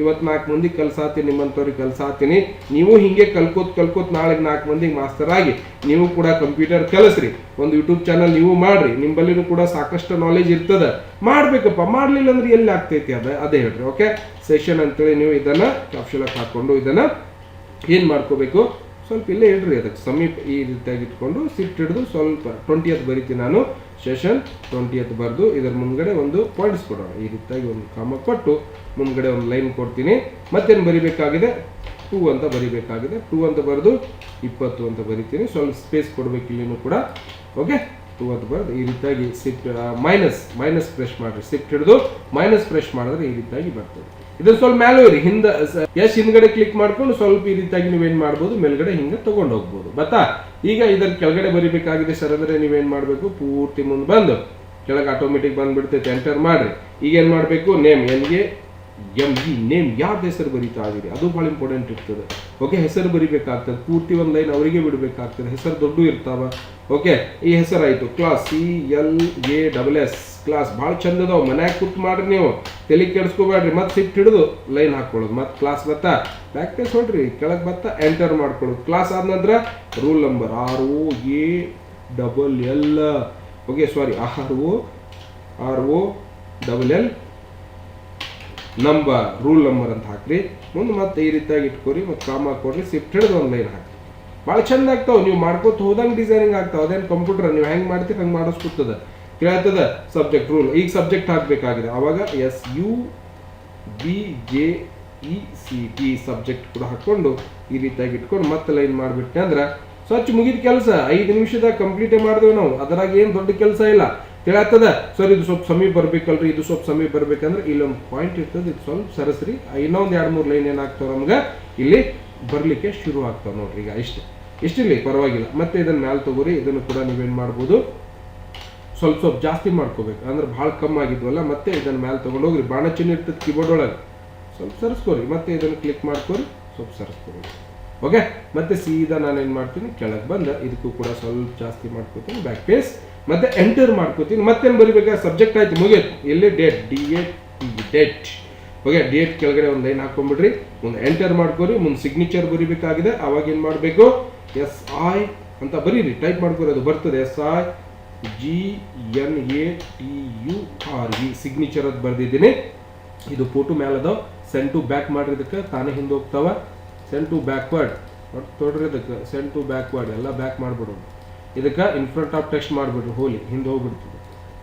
ಇವತ್ತು 4 ಮಂದಿ ಕಲ್ಸಾತೀನಿ, ನಿಮ್ಮಂಥವ್ರಿಗೆ ಕಲ್ಸಾತೀನಿ. ನೀವು ಹಿಂಗೆ ಕಲ್ಕೋತ್ ನಾಳೆಗೆ 4 ಮಂದಿಗೆ ಮಾಸ್ತರ್ ಆಗಿ ನೀವು ಕೂಡ ಕಂಪ್ಯೂಟರ್ ಕಲಿಸ್ರಿ. ಒಂದು ಯೂಟ್ಯೂಬ್ ಚಾನಲ್ ನೀವು ಮಾಡ್ರಿ, ನಿಮ್ಮಲ್ಲಿನೂ ಕೂಡ ಸಾಕಷ್ಟು ನಾಲೆಜ್ ಇರ್ತದೆ. ಮಾಡ್ಬೇಕಪ್ಪ, ಮಾಡ್ಲಿಲ್ಲ ಅಂದ್ರೆ ಎಲ್ಲಿ ಆಗ್ತೈತಿ ಅದೇ ಹೇಳ್ರಿ. ಓಕೆ, ಸೆಷನ್ ಅಂತೇಳಿ ನೀವು ಇದನ್ನ ಕ್ಯಾಪ್ಷನ್ ಹಾಕೊಂಡು ಇದನ್ನ ಏನು ಮಾಡ್ಕೋಬೇಕು, ಸ್ವಲ್ಪ ಇಲ್ಲೇ ಇಡ್ರಿ, ಅದಕ್ಕೆ ಸಮೀಪ ಈ ರೀತಿಯಾಗಿ ಇಟ್ಕೊಂಡು ಸಿಟ್ ಹಿಡಿದು ಸ್ವಲ್ಪ 20th ಬರಿತೀನಿ ನಾನು. ಸೆಷನ್ 20th ಬರೆದು ಇದರ ಮುಂದ್ಗಡೆ ಒಂದು ಪಾಯಿಂಟ್ಸ್ ಕೊಡೋಣ. ಈ ರೀತಿಯಾಗಿ ಒಂದು ಕಾಮ ಕೊಟ್ಟು ಮುಂದ್ಗಡೆ ಒಂದು ಲೈನ್ ಕೊಡ್ತೀನಿ. ಮತ್ತೇನು ಬರಿಬೇಕಾಗಿದೆ, 2 ಅಂತ ಬರಿಬೇಕಾಗಿದೆ. 2 ಅಂತ ಬರೆದು 20 ಅಂತ ಬರಿತೀನಿ. ಸ್ವಲ್ಪ ಸ್ಪೇಸ್ ಕೊಡಬೇಕು ಇಲ್ಲಿನೂ ಕೂಡ. ಓಕೆ, 2 ಅಂತ ಬರೆದು ಈ ರೀತಿಯಾಗಿ ಸಿಫ್ಟ್ ಮೈನಸ್ ಪ್ರೆಸ್ ಮಾಡಿರಿ, ಸಿಫ್ಟ್ ಹಿಡಿದು ಮೈನಸ್ ಪ್ರೆಸ್ ಮಾಡಿದ್ರೆ ಈ ರೀತಿಯಾಗಿ ಬರ್ತದೆ. ಇದನ್ನ ಸ್ವಲ್ಪ ಮೇಲೆ ಇರಿ, ಹಿಂದ್ಗಡೆ ಕ್ಲಿಕ್ ಮಾಡ್ಕೊಂಡು ಸ್ವಲ್ಪ ಈ ರೀತಿಯಾಗಿ ನೀವೇನ್ ಮಾಡ್ಬೋದು, ಮೇಲ್ಗಡೆ ಹಿಂಗೆ ತಗೊಂಡು ಹೋಗ್ಬೋದು. ಬತ್ತಾ ಈಗ ಇದರ ಕೆಳಗಡೆ ಬರಿಬೇಕಾಗಿದೆ ಸರ್ ಅಂದ್ರೆ ನೀವೇನ್ ಮಾಡ್ಬೇಕು, ಪೂರ್ತಿ ಮುಂದೆ ಬಂದು ಕೆಳಗೆ ಆಟೋಮೆಟಿಕ್ ಬಂದ್ಬಿಡ್ತೈತೆ, ಎಂಟರ್ ಮಾಡ್ರಿ. ಈಗ ಏನ್ ಮಾಡ್ಬೇಕು, ನೇಮ್ ನೇಮ್ ಯಾವ್ದು ಹೆಸರು ಬರೀತಾ ಇದೀರಿ ಅದು ಭಾಳ ಇಂಪಾರ್ಟೆಂಟ್ ಇರ್ತದೆ. ಓಕೆ, ಹೆಸರು ಬರಿಬೇಕಾಗ್ತದೆ, ಪೂರ್ತಿ ಒಂದು ಲೈನ್ ಅವರಿಗೆ ಬಿಡಬೇಕಾಗ್ತದೆ, ಹೆಸರು ದೊಡ್ಡ ಇರ್ತಾವ. ಓಕೆ, ಈ ಹೆಸರಾಯ್ತು ಕ್ಲಾಸ್ CLASS ಕ್ಲಾಸ್, ಭಾಳ ಚಂದ ಅದಾವ. ಮನ್ಯಾಗ ಕೂತ್ ಮಾಡ್ರಿ, ನೀವು ತಲೆ ಕೆಡಿಸ್ಕೋಬೇಡ್ರಿ. ಮತ್ತೆ ಸಿಟ್ ಹಿಡಿದು ಲೈನ್ ಹಾಕೊಳ್ಳೋದು, ಮತ್ತೆ ಕ್ಲಾಸ್ ಬತ್ತಾ ಬ್ಯಾಕ್ ಪೇಸ್ ಹೊಡ್ರಿ, ಕೆಳಗೆ ಬತ್ತಾ ಎಂಟರ್ ಮಾಡ್ಕೊಳ್ಳೋದು. ಕ್ಲಾಸ್ ಆದ ನಂತರ rule number ROALL, okay sorry ROLL number, rule number ಅಂತ ಹಾಕ್ರಿ. ಮುಂದೆ ಮತ್ತೆ ಈ ರೀತಿಯಾಗಿ ಇಟ್ಕೊರಿ, ಮತ್ತೆ ಕಾಮ ಕೊಡ್ರಿ, ಸಿಫ್ಟ್ ಹಿಡಿದು ಒಂದು ಲೈನ್ ಹಾಕಿ. ಭಾಳ ಚಂದ ಆಗ್ತಾವೆ, ನೀವು ಮಾಡ್ಕೋತ ಹೋದಂಗೆ ಡಿಸೈನಿಂಗ್ ಆಗ್ತಾವೆ. ಅದೇನು ಕಂಪ್ಯೂಟರ್ ನೀವು ಹೆಂಗೆ ಮಾಡ್ತೀರಿ ಹಂಗೆ ಮಾಡಿಸ್ಕೊತದ, ಕೇಳ್ತದ. ಸಬ್ಜೆಕ್ಟ್ ರೂಲ್, ಈಗ ಸಬ್ಜೆಕ್ಟ್ ಹಾಕಬೇಕಾಗಿದೆ, ಆವಾಗ SUBJECT ಸಬ್ಜೆಕ್ಟ್ ಕೂಡ ಹಾಕ್ಕೊಂಡು ಈ ರೀತಿಯಾಗಿ ಇಟ್ಕೊಂಡು ಮತ್ತೆ ಲೈನ್ ಮಾಡಿಬಿಟ್ಟೆ ಅಂದ್ರೆ ಸ್ವಚ್ಛ ಮುಗಿದ ಕೆಲಸ. 5 ನಿಮಿಷದಾಗ ಕಂಪ್ಲೀಟೇ ಮಾಡಿದೆವು ನಾವು, ಅದರಾಗ ಏನು ದೊಡ್ಡ ಕೆಲಸ ಇಲ್ಲ. ತಿಳಾಗ್ತದ. ಸರ್ ಇದು ಸ್ವಲ್ಪ ಸಮೀಪ ಬರ್ಬೇಕಲ್ರಿ, ಇದು ಸ್ವಲ್ಪ ಸಮೀಪ ಬರ್ಬೇಕಂದ್ರೆ ಇಲ್ಲೊಂದು ಪಾಯಿಂಟ್ ಇರ್ತದೆ, ಇದು ಸ್ವಲ್ಪ ಸರಸ್ರಿ. ಇನ್ನೊಂದು 2-3 ಲೈನ್ ಏನಾಗ್ತಾವ ನಮ್ಗೆ ಇಲ್ಲಿ ಬರಲಿಕ್ಕೆ ಶುರು ಆಗ್ತಾವೆ ನೋಡ್ರಿ. ಈಗ ಇಷ್ಟಿರಲಿ ಪರವಾಗಿಲ್ಲ. ಮತ್ತೆ ಇದನ್ನ ಮ್ಯಾಲೆ ತಗೋರಿ, ಇದನ್ನು ಕೂಡ ನೀವೇನು ಮಾಡ್ಬೋದು, ಸ್ವಲ್ಪ ಜಾಸ್ತಿ ಮಾಡ್ಕೋಬೇಕು, ಅಂದ್ರೆ ಭಾಳ ಕಮ್ಮಿ ಆಗಿದ್ವಲ್ಲ. ಮತ್ತೆ ಇದನ್ನ ಮ್ಯಾಲೆ ತೊಗೊಂಡು ಹೋಗ್ರಿ, ಬಾಣ ಚಿಹ್ನೆ ಇರ್ತದೆ ಕೀಬೋರ್ಡ್ ಒಳಗೆ, ಸ್ವಲ್ಪ ಸರಿಸ್ಕೋರಿ. ಮತ್ತೆ ಇದನ್ನು ಕ್ಲಿಕ್ ಮಾಡ್ಕೋರಿ, ಸ್ವಲ್ಪ ಸರಿಸ್ಕೋರಿ. ಓಕೆ, ಮತ್ತೆ ಸೀದಾ ನಾನೇನು ಮಾಡ್ತೀನಿ, ಕೆಳಗೆ ಬಂದ ಇದಕ್ಕೂ ಕೂಡ ಸ್ವಲ್ಪ ಜಾಸ್ತಿ ಮಾಡ್ಕೋತೀನಿ, ಬ್ಯಾಕ್ ಪೇಸ್, ಮತ್ತೆ ಎಂಟರ್ ಮಾಡ್ಕೋತೀನಿ. ಮತ್ತೇನು ಬರಿಬೇಕಾ, ಸಬ್ಜೆಕ್ಟ್ ಆಯ್ತು ಮುಗಿಯತ್ತು. ಎಲ್ಲಿ ಡೇಟ್ ಓಕೆ, ಡೇಟ್ ಕೆಳಗಡೆ ಒಂದು ಲೈನ್ ಹಾಕೊಂಡ್ಬಿಡ್ರಿ, ಒಂದು ಎಂಟರ್ ಮಾಡ್ಕೋರಿ. ಮುಂದೆ ಸಿಗ್ನೇಚರ್ ಬರಿಬೇಕಾಗಿದೆ, ಅವಾಗ ಏನು ಮಾಡಬೇಕು, SI ಅಂತ ಬರೀರಿ, ಟೈಪ್ ಮಾಡ್ಕೋರಿ, ಅದು ಬರ್ತದೆ. SIGNATURE ಸಿಗ್ನೇಚರ್ ಅದು ಬರ್ದಿದ್ದೀನಿ. ಇದು ಫೋಟೋ ಮೇಲೆ ಅದಾವ. ಸೆಂಡ್ ಟು ಬ್ಯಾಕ್ ಮಾಡ್ರಿ, ಇದಕ್ಕೆ ತಾನೇ ಹಿಂದೆ ಹೋಗ್ತಾವ. ಸೆಂಡ್ ಟು ಬ್ಯಾಕ್ವರ್ಡ್ ತೊಡ್ರಿ, ಇದಕ್ಕೆ ಸೆಂಡ್ ಟು ಬ್ಯಾಕ್ವರ್ಡ್ ಎಲ್ಲ ಬ್ಯಾಕ್ ಮಾಡ್ಬಿಡೋದು. ಇದಕ್ಕೆ ಇನ್ ಫ್ರಂಟ್ ಆಫ್ ಟೆಕ್ಸ್ಟ್ ಮಾಡಿಬಿಡ್ರಿ, ಹೋಲಿ ಹಿಂದೆ ಹೋಗ್ಬಿಡ್ತದೆ.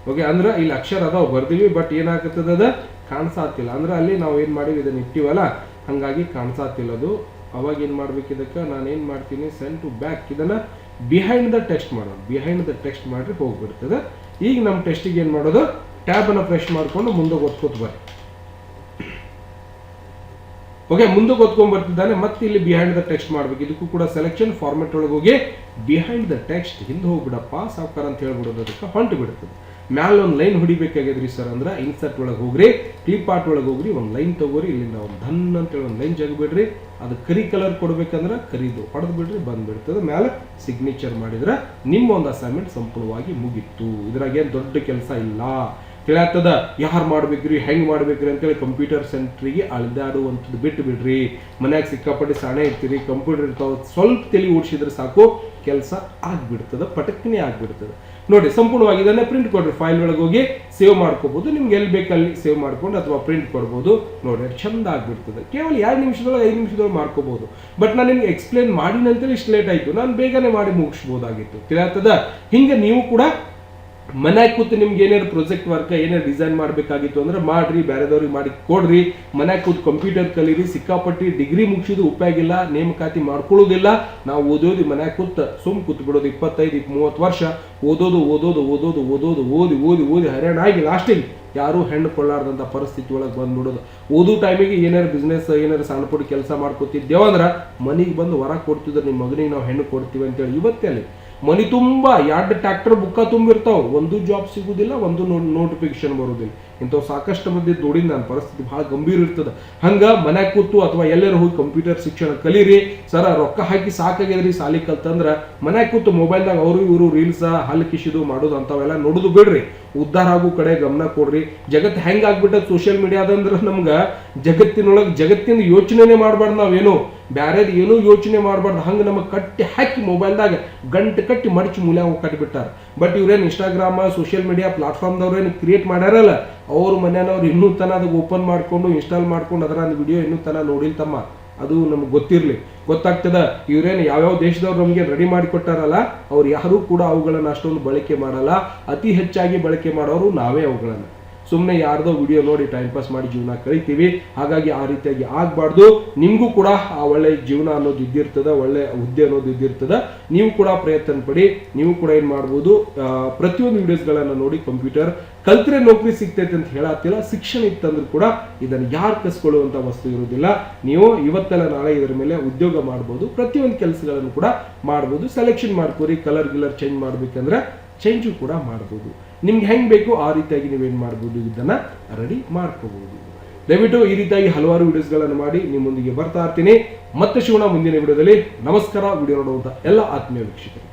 ಓಕೆ, ಅಂದ್ರೆ ಇಲ್ಲಿ ಅಕ್ಷರ ಅದಾವ ಬರ್ದೀವಿ, ಬಟ್ ಏನಾಗ್ತದೆ ಅದ ಕಾಣಿಸಾತಿಲ್ಲ. ಅಂದ್ರೆ ಅಲ್ಲಿ ನಾವು ಏನು ಮಾಡಿವಿ ಇದನ್ನ ಇಟ್ಟಿವಲ್ಲ, ಹಾಗಾಗಿ ಕಾಣಿಸಾತಿಲ್ಲ ಅದು. ಅವಾಗ ಏನು ಮಾಡ್ಬೇಕು, ಇದಕ್ಕೆ ನಾನು ಏನು ಮಾಡ್ತೀನಿ, ಸೆಂಡ್ ಟು ಬ್ಯಾಕ್, ಇದನ್ನ ಬಿಹೈಂಡ್ ದ ಟೆಕ್ಸ್ಟ್ ಮಾಡೋದು. ಬಿಹೈಂಡ್ ದ ಟೆಕ್ಸ್ಟ್ ಮಾಡ್ರಿ, ಹೋಗ್ಬಿಡ್ತದೆ. ಈಗ ನಮ್ಮ ಟೆಸ್ಟಿಗೆ ಏನು ಮಾಡೋದು, ಟ್ಯಾಬನ್ನು ಪ್ರೆಸ್ ಮಾಡಿಕೊಂಡು ಮುಂದೆ ಓದ್ಕೋತ ಬರ್ರಿ. ಓಕೆ, ಮುಂದೆ ಓದ್ಕೊಂಡ್ ಬರ್ತಿದ್ದಾನೆ. ಮತ್ತೆ ಇಲ್ಲಿ ಬಿಹೈಂಡ್ ದ ಟೆಕ್ಸ್ಟ್ ಮಾಡ್ಬೇಕು. ಇದಕ್ಕೂ ಕೂಡ ಸೆಲೆಕ್ಷನ್ ಫಾರ್ಮೆಟ್ ಒಳಗೆ ಹೋಗಿ ಬಿಹೈಂಡ್ ದ ಟೆಕ್ಸ್ಟ್ ಹಿಂದೆ ಹೋಗ್ಬಿಡಪ್ಪ ಸಾವ್ಕಾರ ಅಂತ ಹೇಳ್ಬಿಡೋದು, ಅದಕ್ಕೆ ಹೊಂಟು ಬಿಡ್ತದೆ. ಮ್ಯಾಲ ಒಂದು ಲೈನ್ ಹೊಡಿಬೇಕಾಗ್ಯದ್ರಿ ಸರ್ ಅಂದ್ರೆ ಇನ್ಸರ್ಟ್ ಒಳಗೆ ಹೋಗ್ರಿ, ಕ್ಲಿಪ್ ಆರ್ಟ್ ಒಳಗೆ ಹೋಗ್ರಿ, ಒಂದು ಲೈನ್ ತಗೋರಿ, ಇಲ್ಲಿಂದ ಒಂದು ಧನ್ ಅಂತೇಳಿ ಒಂದು ಲೈನ್ ಜಗಬಿಡ್ರಿ. ಅದು ಕರಿ ಕಲರ್ ಕೊಡ್ಬೇಕಂದ್ರೆ ಕರಿದು ಹೊಡೆದು ಬಿಡ್ರಿ, ಬಂದ್ಬಿಡ್ತದೆ. ಮ್ಯಾಲೆ ಸಿಗ್ನೇಚರ್ ಮಾಡಿದ್ರೆ ನಿಮ್ಮ ಒಂದು ಅಸೈನ್ಮೆಂಟ್ ಸಂಪೂರ್ಣವಾಗಿ ಮುಗಿತ್ತು. ಇದ್ರಾಗ ಏನು ದೊಡ್ಡ ಕೆಲಸ ಇಲ್ಲ. ತಿಳಿಯಾಗ್ತದ, ಯಾರು ಮಾಡ್ಬೇಕ್ರಿ, ಹೆಂಗೆ ಮಾಡ್ಬೇಕ್ರಿ ಅಂತೇಳಿ ಕಂಪ್ಯೂಟರ್ ಸೆಂಟ್ರಿಗೆ ಅಳ್ದಾಡುವಂಥದ್ದು ಬಿಟ್ಟು ಬಿಡ್ರಿ. ಮನ್ಯಾಗ ಸಿಕ್ಕಾಪಟ್ಟೆ ಸಾಣೆ ಇರ್ತೀರಿ, ಕಂಪ್ಯೂಟರ್ ಇರ್ತಾವ, ಸ್ವಲ್ಪ ತಲೆ ಓಡಿಸಿದ್ರೆ ಸಾಕು ಕೆಲಸ ಆಗ್ಬಿಡ್ತದೆ, ಪಟಕ್ಕನೆ ಆಗ್ಬಿಡ್ತದೆ. ನೋಡಿ, ಸಂಪೂರ್ಣವಾಗಿ ಇದನ್ನೇ ಪ್ರಿಂಟ್ ಕೊಡ್ರಿ. ಫೈಲ್ ಒಳಗೆ ಹೋಗಿ ಸೇವ್ ಮಾಡ್ಕೋಬಹುದು, ನಿಮ್ಗೆ ಎಲ್ಲಿ ಬೇಕಲ್ಲಿ ಸೇವ್ ಮಾಡ್ಕೊಂಡು ಅಥವಾ ಪ್ರಿಂಟ್ ಕೊಡ್ಬೋದು. ನೋಡಿ, ಚಂದ ಆಗ್ಬಿಡ್ತದೆ. ಕೇವಲ 2 ನಿಮಿಷದೊಳಗೆ 5 ನಿಮಿಷದೊಳಗೆ ಮಾಡ್ಕೋಬಹುದು. ಬಟ್ ನಾನು ನಿಮ್ಗೆ ಎಕ್ಸ್ಪ್ಲೇನ್ ಮಾಡಿನಂತೇಳಿ ಇಷ್ಟು ಲೇಟ್ ಆಯಿತು, ನಾನು ಬೇಗನೆ ಮಾಡಿ ಮುಗಿಸ್ಬೋದಾಗಿತ್ತು. ತಿಳಿಯಾಗ್ತದ. ಹಿಂಗೆ ನೀವು ಕೂಡ ಮನ್ಯಾಗ ಕೂತು ನಿಮ್ಗೆ ಏನಾರು ಪ್ರಾಜೆಕ್ಟ್ ವರ್ಕ್ ಏನಾರು ಡಿಸೈನ್ ಮಾಡಬೇಕಾಗಿತ್ತು ಅಂದ್ರೆ ಮಾಡ್ರಿ, ಬೇರೆದವ್ರಿಗೆ ಮಾಡಿ ಕೊಡ್ರಿ. ಮನ್ಯಾಗ ಕೂತು ಕಂಪ್ಯೂಟರ್ ಕಲೀರಿ. ಸಿಕ್ಕಾಪಟ್ಟಿ ಡಿಗ್ರಿ ಮುಗಿಸಿದ್ರು ಉಪಯೋಗ ಇಲ್ಲ, ನೇಮಕಾತಿ ಮಾಡ್ಕೊಳ್ಳೋದಿಲ್ಲ. ನಾವು ಓದೋದು ಮನ್ಯಾಗ ಕೂತ್ ಕೂತ್ ಬಿಡೋದು 25-30 ವರ್ಷ ಓದೋದು ಓದೋದು ಓದೋದು ಓದೋದು ಓದಿ ಓದಿ ಓದಿ ಹೈರಾಣ ಆಗಿ ಲಾಸ್ಟಿಗೆ ಯಾರೂ ಹೆಣ್ಣು ಕೊಳ್ಳಾರ್ದಂಥ ಪರಿಸ್ಥಿತಿ ಒಳಗೆ ಬಂದ್ಬಿಡೋದು. ಓದೋ ಟೈಮಿಗೆ ಏನಾರು ಬಿಸ್ನೆಸ್ ಏನಾರು ಸಣ್ಣ ಪುಟ್ಟ ಕೆಲಸ ಮಾಡ್ಕೊತಿದ್ದೇವಂದ್ರೆ ಮನೆಗೆ ಬಂದು ಹೊರ ಕೊಡ್ತಿದ್ರೆ ನಿಮ್ಮ ಮಗನಿಗೆ ನಾವು ಹೆಣ್ಣು ಕೊಡ್ತೀವಿ ಅಂತೇಳಿ ಇವತ್ತೇ ಅಲ್ಲಿ ಮನಿ ತುಂಬ 2 ಟ್ರ್ಯಾಕ್ಟರ್ ಬುಕ್ಕ ತುಂಬಿರ್ತಾವ, ಒಂದು ಜಾಬ್ ಸಿಗುದಿಲ್ಲ, ಒಂದು ನೋಟಿಫಿಕೇಶನ್ ಬರೋದಿಲ್ಲ. ಇಂಥವು ಸಾಕಷ್ಟು ಮಂದಿ ನೋಡಿದ ನನ್ನ ಪರಿಸ್ಥಿತಿ ಭಾಳ ಗಂಭೀರ ಇರ್ತದೆ. ಹಂಗ ಮನ್ಯಾಗ ಕೂತು ಅಥವಾ ಎಲ್ಲರೂ ಹೋಗಿ ಕಂಪ್ಯೂಟರ್ ಶಿಕ್ಷಣ ಕಲೀರಿ. ಸರ ರೊಕ್ಕ ಹಾಕಿ ಸಾಕಾಗಿದ್ರಿ ಸಾಲಿ ಕಲ್ತಂದ್ರೆ ಮನ್ಯಾಗ ಕೂತು ಮೊಬೈಲ್ದಾಗ ಅವರು ಇವರು ರೀಲ್ಸ ಹಲ್ಲು ಕಿಸಿದು ಮಾಡೋದು ಅಂಥವೆಲ್ಲ ನೋಡೋದು ಬಿಡ್ರಿ. ಉದ್ಧಾರ ಆಗೋ ಕಡೆ ಗಮನ ಕೊಡ್ರಿ. ಜಗತ್ತು ಹೆಂಗೆ ಆಗ್ಬಿಟ್ಟದ ಸೋಷಿಯಲ್ ಮೀಡಿಯಾದಂದ್ರೆ ನಮ್ಗೆ ಜಗತ್ತಿನ ಯೋಚನೆನೇ ಮಾಡಬಾರ್ದು. ನಾವೇನು ಬ್ಯಾರೇದು ಏನೂ ಯೋಚನೆ ಮಾಡಬಾರ್ದು. ಹಂಗೆ ನಮಗೆ ಕಟ್ಟಿ ಹಾಕಿ ಮೊಬೈಲ್ದಾಗ ಗಂಟು ಕಟ್ಟಿ ಮಡಚಿ ಮೂಲ್ಯಾಗ ಕಟ್ಟಿಬಿಟ್ಟಾರ. ಬಟ್ ಇವ್ರೇನು ಇನ್ಸ್ಟಾಗ್ರಾಮ್ ಸೋಷಿಯಲ್ ಮೀಡಿಯಾ ಪ್ಲಾಟ್ಫಾರ್ಮ್ದವ್ರೇನು ಕ್ರಿಯೇಟ್ ಮಾಡ್ಯಾರಲ್ಲ, ಅವ್ರ ಮನೆಯವ್ರು ಇನ್ನೂ ತನ ಅದಕ್ಕೆ ಓಪನ್ ಮಾಡ್ಕೊಂಡು ಇನ್ಸ್ಟಾಲ್ ಮಾಡ್ಕೊಂಡು ಅದರ ವಿಡಿಯೋ ಇನ್ನೂ ತನ ನೋಡಿಲ್ ತಮ್ಮ. ಅದು ನಮ್ಗೆ ಗೊತ್ತಿರಲಿ, ಗೊತ್ತಾಗ್ತದ. ಇವ್ರೇನು ಯಾವ್ಯಾವ ದೇಶದವ್ರು ನಮಗೆ ರೆಡಿ ಮಾಡಿಕೊಟ್ಟಾರಲ್ಲ, ಅವ್ರು ಯಾರೂ ಕೂಡ ಅವುಗಳನ್ನು ಅಷ್ಟೊಂದು ಬಳಕೆ ಮಾಡಲ್ಲ. ಅತಿ ಹೆಚ್ಚಾಗಿ ಬಳಕೆ ಮಾಡೋರು ನಾವೇ ಅವುಗಳನ್ನು. ಸುಮ್ಮನೆ ಯಾರ್ದೋ ವಿಡಿಯೋ ನೋಡಿ ಟೈಮ್ ಪಾಸ್ ಮಾಡಿ ಜೀವನ ಕಳಿತೀವಿ. ಹಾಗಾಗಿ ಆ ರೀತಿಯಾಗಿ ಆಗಬಾರ್ದು. ನಿಮಗೂ ಕೂಡ ಆ ಒಳ್ಳೆ ಜೀವನ ಅನ್ನೋದು ಇದ್ದಿರ್ತದೆ, ಒಳ್ಳೆ ಹುದ್ದೆ ಅನ್ನೋದು ಇದ್ದಿರ್ತದೆ. ನೀವು ಕೂಡ ಪ್ರಯತ್ನ ಪಡಿ. ನೀವು ಕೂಡ ಏನು ಮಾಡ್ಬೋದು, ಪ್ರತಿಯೊಂದು ವಿಡಿಯೋಸ್ಗಳನ್ನು ನೋಡಿ ಕಂಪ್ಯೂಟರ್ ಕಲ್ತ್ರೆ ನೌಕರಿ ಸಿಗ್ತೈತೆ ಅಂತ ಹೇಳತ್ತಿಲ್ಲ. ಶಿಕ್ಷಣ ಇತ್ತಂದ್ರೂ ಕೂಡ ಇದನ್ನು ಯಾರು ಕಸ್ಕೊಳ್ಳುವಂಥ ವಸ್ತು ಇರೋದಿಲ್ಲ. ನೀವು ಇವತ್ತೆಲ್ಲ ನಾಳೆ ಇದರ ಮೇಲೆ ಉದ್ಯೋಗ ಮಾಡ್ಬೋದು, ಪ್ರತಿಯೊಂದು ಕೆಲಸಗಳನ್ನು ಕೂಡ ಮಾಡ್ಬೋದು. ಸೆಲೆಕ್ಷನ್ ಮಾಡ್ಕೋರಿ. ಕಲರ್ ಚೇಂಜ್ ಮಾಡ್ಬೇಕಂದ್ರೆ ಚೇಂಜು ಕೂಡ ಮಾಡ್ಬೋದು. ನಿಮ್ಗೆ ಹೆಂಗೆ ಬೇಕು ಆ ರೀತಿಯಾಗಿ ನೀವೇನು ಮಾಡ್ಬೋದು, ಇದನ್ನು ರೆಡಿ ಮಾಡ್ಕೋಬಹುದು. ದಯವಿಟ್ಟು ಈ ರೀತಿಯಾಗಿ ಹಲವಾರು ವಿಡಿಯೋಸ್ಗಳನ್ನು ಮಾಡಿ ನಿಮ್ಮೊಂದಿಗೆ ಬರ್ತಾ ಇರ್ತೀನಿ. ಮತ್ತೆ ಶಿವಣ ಮುಂದಿನ ವಿಡಿಯೋದಲ್ಲಿ. ನಮಸ್ಕಾರ. ವಿಡಿಯೋ ನೋಡುವಂಥ ಎಲ್ಲ ಆತ್ಮೀಯ ವೀಕ್ಷಕರು.